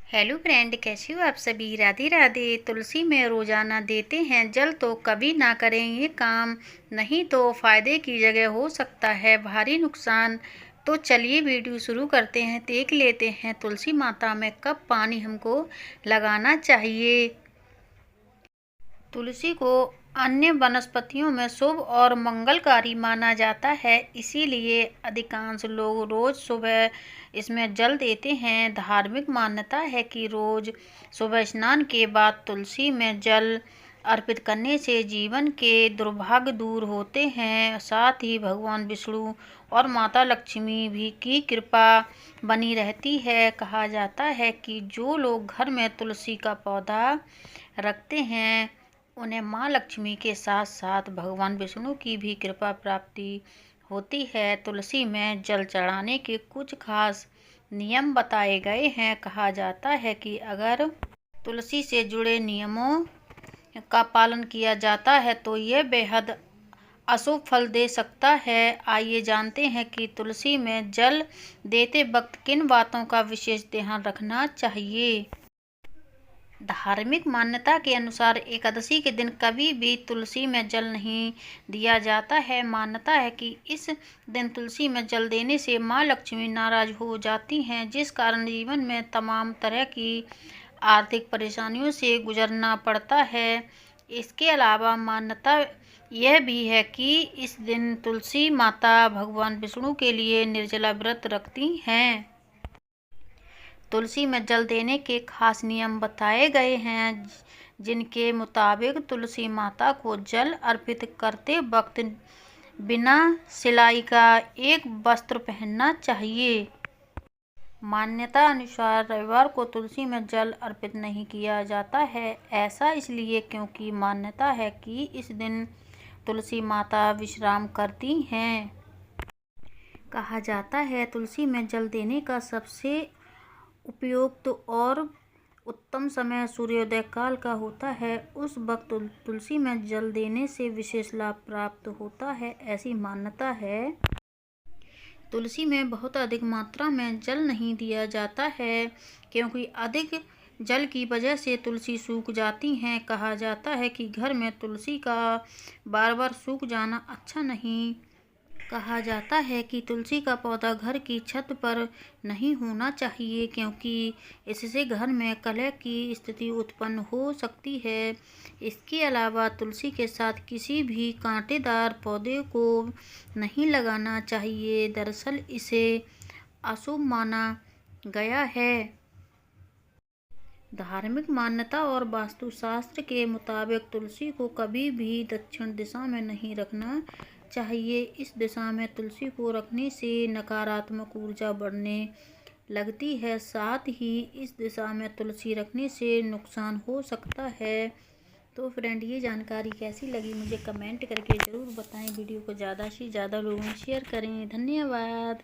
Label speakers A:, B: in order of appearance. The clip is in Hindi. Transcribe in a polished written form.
A: हेलो फ्रेंड, कैसे हो आप सभी। राधे राधे। तुलसी में रोजाना देते हैं जल तो कभी ना करें ये काम, नहीं तो फायदे की जगह हो सकता है भारी नुकसान। तो चलिए वीडियो शुरू करते हैं। देख लेते हैं तुलसी माता में कब पानी हमको लगाना चाहिए। तुलसी को अन्य वनस्पतियों में शुभ और मंगलकारी माना जाता है, इसीलिए अधिकांश लोग रोज सुबह इसमें जल देते हैं। धार्मिक मान्यता है कि रोज सुबह स्नान के बाद तुलसी में जल अर्पित करने से जीवन के दुर्भाग्य दूर होते हैं। साथ ही भगवान विष्णु और माता लक्ष्मी भी की कृपा बनी रहती है। कहा जाता है कि जो लोग घर में तुलसी का पौधा रखते हैं उन्हें माँ लक्ष्मी के साथ साथ भगवान विष्णु की भी कृपा प्राप्ति होती है। तुलसी में जल चढ़ाने के कुछ खास नियम बताए गए हैं। कहा जाता है कि अगर तुलसी से जुड़े नियमों का पालन किया जाता है तो यह बेहद अशुभ फल दे सकता है। आइए जानते हैं कि तुलसी में जल देते वक्त किन बातों का विशेष ध्यान रखना चाहिए। धार्मिक मान्यता के अनुसार एकादशी के दिन कभी भी तुलसी में जल नहीं दिया जाता है। मान्यता है कि इस दिन तुलसी में जल देने से माँ लक्ष्मी नाराज हो जाती हैं, जिस कारण जीवन में तमाम तरह की आर्थिक परेशानियों से गुजरना पड़ता है। इसके अलावा मान्यता यह भी है कि इस दिन तुलसी माता भगवान विष्णु के लिए निर्जला व्रत रखती हैं। तुलसी में जल देने के खास नियम बताए गए हैं, जिनके मुताबिक तुलसी माता को जल अर्पित करते वक्त बिना सिलाई का एक वस्त्र पहनना चाहिए। मान्यता अनुसार रविवार को तुलसी में जल अर्पित नहीं किया जाता है। ऐसा इसलिए क्योंकि मान्यता है कि इस दिन तुलसी माता विश्राम करती हैं। कहा जाता है तुलसी में जल देने का सबसे उपयुक्त और उत्तम समय सूर्योदय काल का होता है। उस वक्त तुलसी में जल देने से विशेष लाभ प्राप्त होता है, ऐसी मान्यता है। तुलसी में बहुत अधिक मात्रा में जल नहीं दिया जाता है, क्योंकि अधिक जल की वजह से तुलसी सूख जाती हैं। कहा जाता है कि घर में तुलसी का बार बार सूख जाना अच्छा नहीं। कहा जाता है कि तुलसी का पौधा घर की छत पर नहीं होना चाहिए, क्योंकि इससे घर में कलह की स्थिति उत्पन्न हो सकती है। इसके अलावा तुलसी के साथ किसी भी कांटेदार पौधे को नहीं लगाना चाहिए। दरअसल इसे अशुभ माना गया है। धार्मिक मान्यता और वास्तुशास्त्र के मुताबिक तुलसी को कभी भी दक्षिण दिशा में नहीं रखना चाहिए। इस दिशा में तुलसी को रखने से नकारात्मक ऊर्जा बढ़ने लगती है। साथ ही इस दिशा में तुलसी रखने से नुकसान हो सकता है। तो फ्रेंड, ये जानकारी कैसी लगी मुझे कमेंट करके ज़रूर बताएं। वीडियो को ज़्यादा से ज़्यादा लोगों में शेयर करें। धन्यवाद।